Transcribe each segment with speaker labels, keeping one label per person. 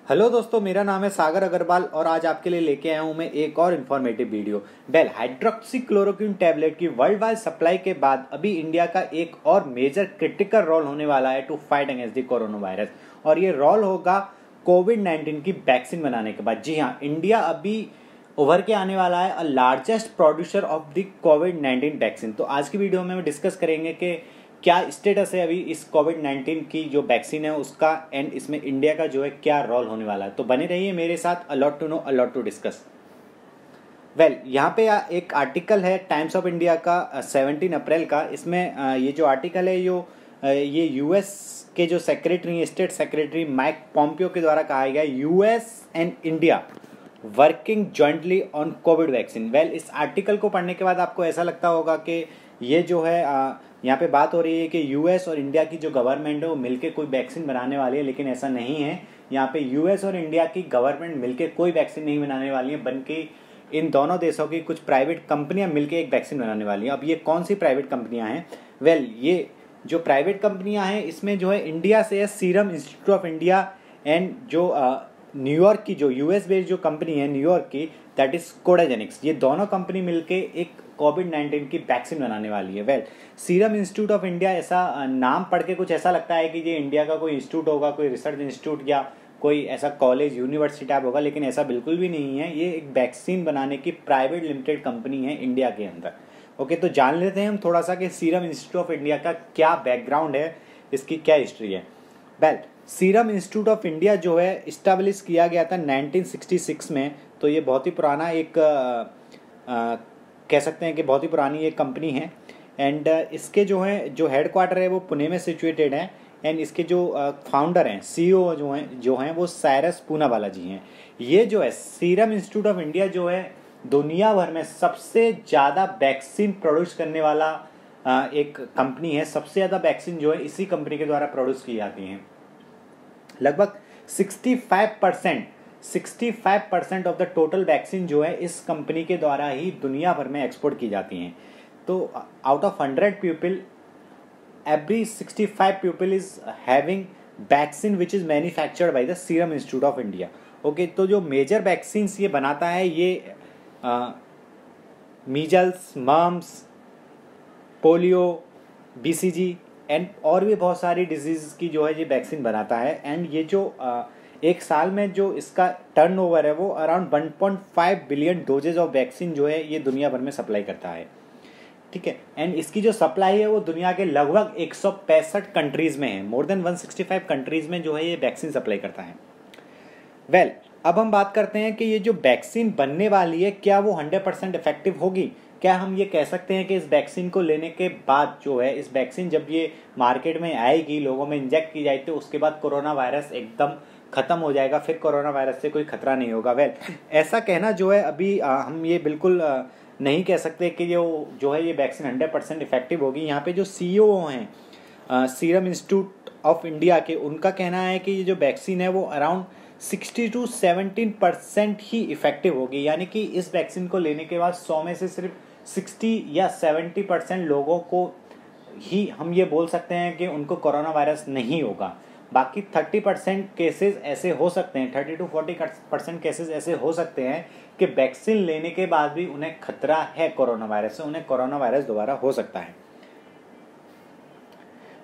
Speaker 1: Hello दोस्तों, मेरा नाम है सागर अग्रवाल और आज आपके लिए लेके आया हूं मैं एक और informative video. Well, hydroxychloroquine tablet की वर्ल्ड वाइड सप्लाई के बाद अभी इंडिया का एक और मेजर क्रिटिकल रोल होने वाला है to fight against the corona virus, और ये रोल होगा कोविड-19 की वैक्सीन बनाने के बाद। जी हाँ, इंडिया अभी उभर के आने वाला है largest producer of the covid vaccine. तो आज की वीडियो में हम डिस्कस करेंगे कि क्या स्टेटस है अभी इस कोविड-19 की जो वैक्सीन है उसका, एंड इसमें इंडिया का जो है क्या रोल होने वाला है। तो बने रहिए मेरे साथ, a lot to know, a lot to discuss. Well, यहाँ पे एक आर्टिकल है टाइम्स ऑफ इंडिया का 17 अप्रैल का। इसमें ये जो आर्टिकल है ये यूएस के जो secretary, state secretary Mike Pompeo के द्वारा कहा गया, US and India working jointly on Covid vaccine. Well, इस आर्टिकल को पढ़ने के बाद आपको ऐसा लगता होगा कि ये जो है यहाँ पे बात हो रही है कि यूएस और इंडिया की जो गवर्नमेंट है वो मिलके कोई वैक्सीन बनाने वाली है, लेकिन ऐसा नहीं है। यहाँ पे यूएस और इंडिया की गवर्नमेंट मिलके कोई वैक्सीन नहीं बनाने वाली है, बल्कि इन दोनों देशों की कुछ प्राइवेट कंपनियां मिलके एक वैक्सीन बनाने वाली हैं। अब ये कौन सी प्राइवेट कंपनियां हैं? वेल, ये जो प्राइवेट कंपनियां हैं इसमें जो है इंडिया से है serum Institute of India, and जो न्यूयॉर्क की जो यूएस बेस्ड जो कंपनी है न्यूयॉर्क की, दैट इज कोडाजेनिक्स। ये दोनों कंपनी मिलके एक कोविड-19 की वैक्सीन बनाने वाली है। Well, serum Institute of India, ऐसा नाम पढ़ के कुछ ऐसा लगता है कि ये इंडिया का कोई इंस्टीट्यूट होगा, कोई रिसर्च इंस्टीट्यूट या कोई ऐसा कॉलेज यूनिवर्सिटी टाइप होगा, लेकिन ऐसा बिल्कुल भी नहीं है। ये एक वैक्सीन बनाने की प्राइवेट लिमिटेड कंपनी है इंडिया के अंदर। ओके, तो जान लेते हैं हम थोड़ा सा कि सीरम इंस्टीट्यूट ऑफ इंडिया का क्या बैकग्राउंड है, इसकी क्या हिस्ट्री है। Well, serum Institute of India जो है इस्टेब्लिश किया गया था 1966 में। तो ये बहुत ही पुराना एक कह सकते हैं कि बहुत ही पुरानी एक कंपनी है, एंड इसके जो हेड क्वार्टर है वो पुणे में सिचुएटेड है, एंड इसके जो फाउंडर हैं, सीईओ जो हैं वो साइरस पूनावाला जी हैं। ये जो है सीरम इंस्टीट्यूट ऑफ इंडिया जो है दुनिया भर में सबसे ज़्यादा वैक्सीन प्रोड्यूस करने वाला एक कंपनी है। सबसे ज़्यादा वैक्सीन जो है इसी कंपनी के द्वारा प्रोड्यूस की जाती हैं। लगभग 65% ऑफ द टोटल वैक्सीन जो है इस कंपनी के द्वारा ही दुनिया भर में एक्सपोर्ट की जाती हैं। तो out of 100 people, every 65 people is having vaccine which is manufactured by the Serum Institute of India. Okay, तो जो मेजर वैक्सीन ये बनाता है ये measles, mumps, polio, BCG and और भी बहुत सारी डिजीज की जो है ये वैक्सीन बनाता है। एंड ये जो एक साल में जो इसका टर्नओवर है वो around 1.5 billion doses of vaccine जो है ये दुनिया भर में सप्लाई करता है। ठीक है, एंड इसकी जो सप्लाई है वो दुनिया के लगभग 165 कंट्रीज में है। मोर देन 165 कंट्रीज में जो है ये वैक्सीन सप्लाई करता है। वेल, अब हम बात करते हैं कि ये जो वैक्सीन बनने वाली है क्या वो 100% इफेक्टिव होगी। क्या हम ये कह सकते हैं कि इस वैक्सीन को लेने के बाद जो है इस वैक्सीन जब ये मार्केट में आएगी, लोगों में इंजेक्ट की जाएगी, तो उसके बाद कोरोना वायरस एकदम खत्म हो जाएगा, फिर कोरोना वायरस से कोई खतरा नहीं होगा? वेल, ऐसा कहना जो है अभी हम ये बिल्कुल नहीं कह सकते कि जो है ये वैक्सीन 100% इफेक्टिव होगी। यहाँ पे जो सीईओ हैं सीरम इंस्टीट्यूट ऑफ इंडिया के, उनका कहना है कि ये जो वैक्सीन है वो अराउंड 60 to 17% ही इफेक्टिव होगी। यानी कि इस वैक्सीन को लेने के बाद 100 में से सिर्फ 60 या 70% लोगों को ही हम ये बोल सकते हैं कि उनको कोरोना वायरस नहीं होगा। बाकी 30% केसेस ऐसे हो सकते हैं, 30 to 40% केसेस ऐसे हो सकते हैं कि वैक्सीन लेने के बाद भी उन्हें खतरा है कोरोना वायरस से, उन्हें कोरोना वायरस दोबारा हो सकता है।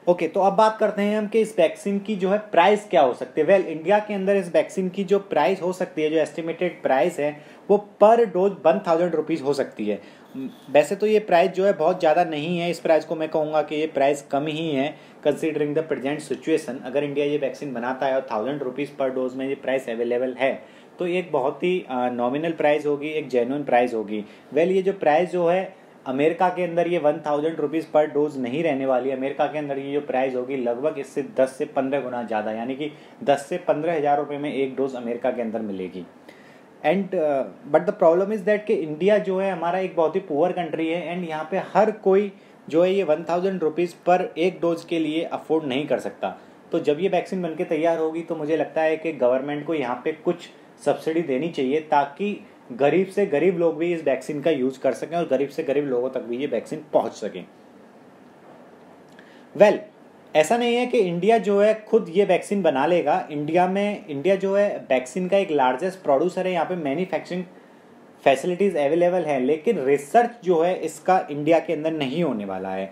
Speaker 1: ओके, तो अब बात करते हैं हम कि इस वैक्सीन की जो है प्राइस क्या हो सकती है। वेल, इंडिया के अंदर इस वैक्सीन की जो प्राइस हो सकती है, जो एस्टिमेटेड प्राइस है, वो पर डोज 1000 रुपीज़ हो सकती है। वैसे तो ये प्राइस जो है बहुत ज़्यादा नहीं है, इस प्राइस को मैं कहूँगा कि ये प्राइस कम ही है कंसीडरिंग द प्रेजेंट सिचुएशन। अगर इंडिया ये वैक्सीन बनाता है और 1000 रुपीज़ पर डोज में ये प्राइस अवेलेबल है तो एक बहुत ही नॉमिनल प्राइस होगी, एक जेन्युइन प्राइस होगी। वेल, ये जो प्राइस जो है अमेरिका के अंदर ये 1000 रुपीज़ पर डोज नहीं रहने वाली। अमेरिका के अंदर ये जो प्राइस होगी लगभग इससे 10 से 15 गुना ज़्यादा, यानी कि 10 से 15 हज़ार रुपये में एक डोज अमेरिका के अंदर मिलेगी। And but the problem is that कि इंडिया जो है हमारा एक बहुत ही पुअर कंट्री है, एंड यहाँ पे हर कोई जो है ये 1000 रुपीज़ पर एक डोज के लिए अफोर्ड नहीं कर सकता। तो जब ये वैक्सीन बनके तैयार होगी तो मुझे लगता है कि गवर्नमेंट को यहाँ पे कुछ सब्सिडी देनी चाहिए ताकि गरीब से गरीब लोग भी इस वैक्सीन का यूज कर सकें और गरीब से गरीब लोगों तक भी ये वैक्सीन पहुंच सके। वेल, ऐसा नहीं है कि इंडिया जो है खुद ये वैक्सीन बना लेगा। इंडिया जो है वैक्सीन का एक लार्जेस्ट प्रोड्यूसर है, यहाँ पे मैन्युफैक्चरिंग फैसिलिटीज़ अवेलेबल हैं, लेकिन रिसर्च जो है इसका इंडिया के अंदर नहीं होने वाला है।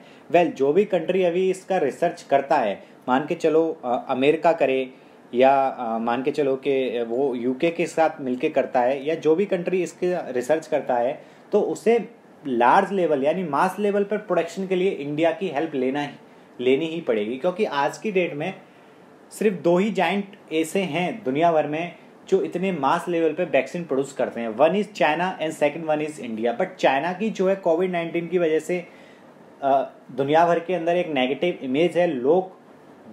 Speaker 1: जो भी कंट्री अभी इसका रिसर्च करता है, मान के चलो अमेरिका करे या मान के चलो कि वो यूके के साथ मिलके करता है, या जो भी कंट्री इसके रिसर्च करता है, तो उसे लार्ज लेवल यानी मास लेवल पर प्रोडक्शन के लिए इंडिया की हेल्प लेनी ही पड़ेगी, क्योंकि आज की डेट में सिर्फ 2 ही जाइंट ऐसे हैं दुनिया भर में जो इतने मास लेवल पे वैक्सीन प्रोड्यूस करते हैं। One is China and second one is India. But China की जो है कोविड-19 की वजह से दुनिया भर के अंदर एक नेगेटिव इमेज है। लोग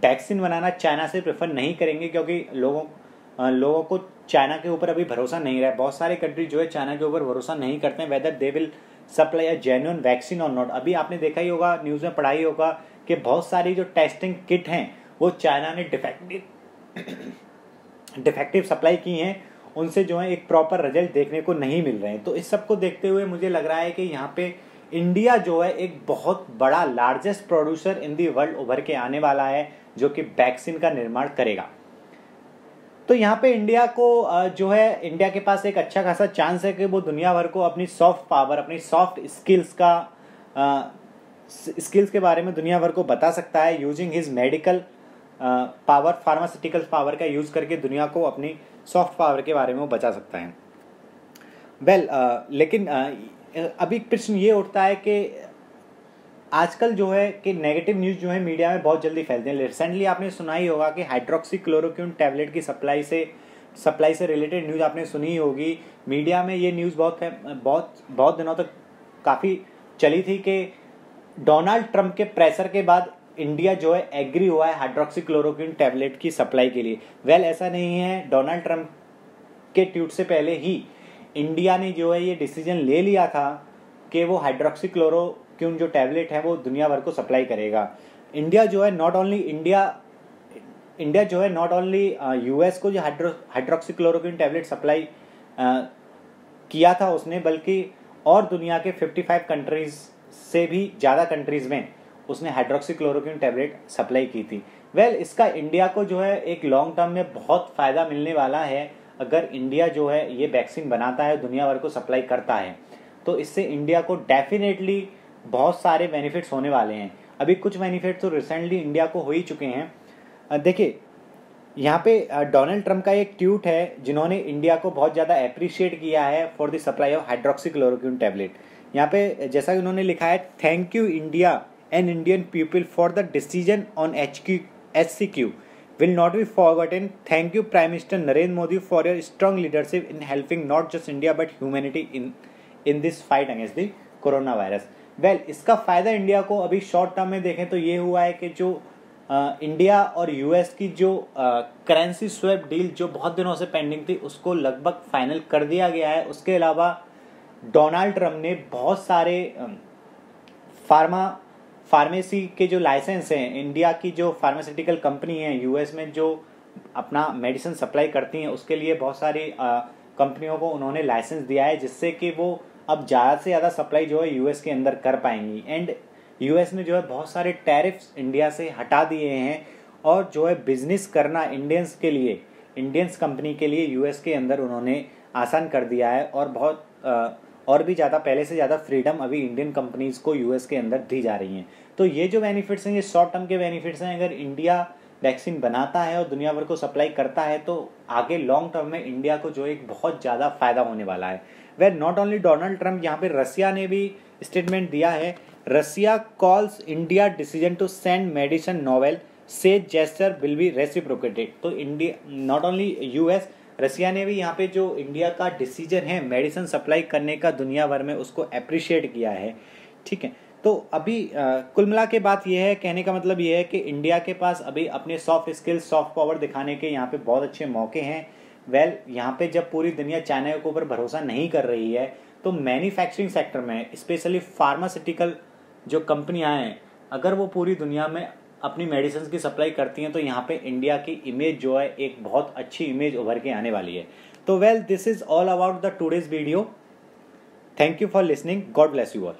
Speaker 1: वैक्सीन बनाना चाइना से प्रेफर नहीं करेंगे, क्योंकि लोगों को चाइना के ऊपर अभी भरोसा नहीं रहा है। बहुत सारे कंट्री जो है चाइना के ऊपर भरोसा नहीं करते हैं whether they will supply a genuine vaccine और नॉट। अभी आपने देखा ही होगा, न्यूज़ में पढ़ा ही होगा कि बहुत सारी जो टेस्टिंग किट हैं वो चाइना ने डिफेक्टिव सप्लाई की हैं, उनसे जो है एक प्रॉपर रिजल्ट देखने को नहीं मिल रहे हैं। तो इस सब को देखते हुए मुझे लग रहा है कि यहाँ पे इंडिया जो है एक बहुत बड़ा largest producer in the world उभर के आने वाला है, जो कि वैक्सीन का निर्माण करेगा। तो यहाँ पे इंडिया को जो है इंडिया के पास एक अच्छा खासा चांस है कि वो दुनिया भर को अपनी सॉफ्ट पावर, अपनी सॉफ्ट स्किल्स के बारे में दुनिया भर को बता सकता है, using his medical power, pharmaceutical power का यूज करके दुनिया को अपनी सॉफ्ट पावर के बारे में वो बचा सकता है। लेकिन अभी प्रश्न ये उठता है कि आजकल जो है कि नेगेटिव न्यूज़ जो है मीडिया में बहुत जल्दी फैलते हैं। रिसेंटली आपने सुना ही होगा कि हाइड्रोक्सीक्लोरोक्विन टैबलेट की सप्लाई से रिलेटेड न्यूज़ आपने सुनी ही होगी। मीडिया में ये न्यूज़ बहुत दिनों तक काफ़ी चली थी कि डोनाल्ड ट्रंप के प्रेशर के बाद इंडिया जो है एग्री हुआ है हाइड्रोक्सीक्लोरोक्विन टैबलेट की सप्लाई के लिए। ऐसा नहीं है, डोनाल्ड ट्रंप के ट्वीट से पहले ही इंडिया ने जो है ये डिसीजन ले लिया था कि वो हाइड्रोक्सीक्लोरोक्विन जो टैबलेट है वो दुनिया भर को सप्लाई करेगा। इंडिया जो है नॉट ओनली यूएस को जो हाइड्रोक्सीक्लोरोक्विन टैबलेट सप्लाई किया था उसने, बल्कि और दुनिया के 55 कंट्रीज से भी ज़्यादा कंट्रीज में उसने हाइड्रोक्सीक्लोरोक्विन टैबलेट सप्लाई की थी। इसका इंडिया को जो है एक लॉन्ग टर्म में बहुत फ़ायदा मिलने वाला है। अगर इंडिया जो है ये वैक्सीन बनाता है, दुनिया भर को सप्लाई करता है, तो इससे इंडिया को डेफिनेटली बहुत सारे बेनिफिट्स होने वाले हैं। अभी कुछ बेनिफिट्स तो रिसेंटली इंडिया को हो ही चुके हैं। देखिए यहाँ पे डोनाल्ड ट्रंप का एक ट्वीट है जिन्होंने इंडिया को बहुत ज़्यादा अप्रिशिएट किया है for the supply of hydroxychloroquine tablet. यहाँ पे जैसा कि उन्होंने लिखा है, thank you India and Indian people for the decision on HCQ will not be forgotten. Thank you Prime Minister Narendra Modi for your strong leadership in helping not just India but humanity in this fight against the coronavirus. इसका फ़ायदा India को अभी short term में देखें तो ये हुआ है कि जो इंडिया और यूएस की जो करेंसी स्वैप डील जो बहुत दिनों से पेंडिंग थी उसको लगभग फाइनल कर दिया गया है। उसके अलावा डोनाल्ड ट्रंप ने बहुत सारे फार्मेसी के जो लाइसेंस हैं, इंडिया की जो फार्मास्यूटिकल कंपनी है यूएस में जो अपना मेडिसिन सप्लाई करती हैं, उसके लिए बहुत सारी कंपनियों को उन्होंने लाइसेंस दिया है, जिससे कि वो अब ज़्यादा से ज़्यादा सप्लाई जो है यूएस के अंदर कर पाएंगी। एंड यूएस ने जो है बहुत सारे टैरिफ्स इंडिया से हटा दिए हैं, और जो है बिजनेस करना इंडियंस कंपनी के लिए यूएस के अंदर उन्होंने आसान कर दिया है, और और भी ज़्यादा पहले से ज़्यादा फ्रीडम अभी इंडियन कंपनीज़ को यूएस के अंदर दी जा रही हैं। तो ये जो बेनिफिट्स हैं ये शॉर्ट टर्म के बेनिफिट्स हैं। अगर इंडिया वैक्सीन बनाता है और दुनिया भर को सप्लाई करता है तो आगे लॉन्ग टर्म में इंडिया को जो एक बहुत ज़्यादा फायदा होने वाला है। नॉट ओनली डोनाल्ड ट्रंप, यहाँ पे रसिया ने भी स्टेटमेंट दिया है। Russia calls India decision to send medicine noble से जेस्चर विल बी रेसिप्रोकेटेड। तो India not only US, Russia ने भी यहाँ पे जो इंडिया का डिसीजन है मेडिसिन सप्लाई करने का दुनिया भर में उसको अप्रिशिएट किया है। ठीक है, तो अभी कुल मिला के बात यह है, कहने का मतलब ये है कि इंडिया के पास अभी अपने सॉफ्ट स्किल्स, सॉफ्ट पावर दिखाने के यहाँ पे बहुत अच्छे मौके हैं। यहाँ पे जब पूरी दुनिया चाइना के ऊपर भरोसा नहीं कर रही है, तो मैन्युफैक्चरिंग सेक्टर में स्पेशली फार्मास्यूटिकल जो कंपनियाँ हैं, अगर वो पूरी दुनिया में अपनी मेडिसिन की सप्लाई करती हैं, तो यहाँ पे इंडिया की इमेज जो है एक बहुत अच्छी इमेज उभर के आने वाली है। तो this is all about the today's video. Thank you for listening. God bless you all.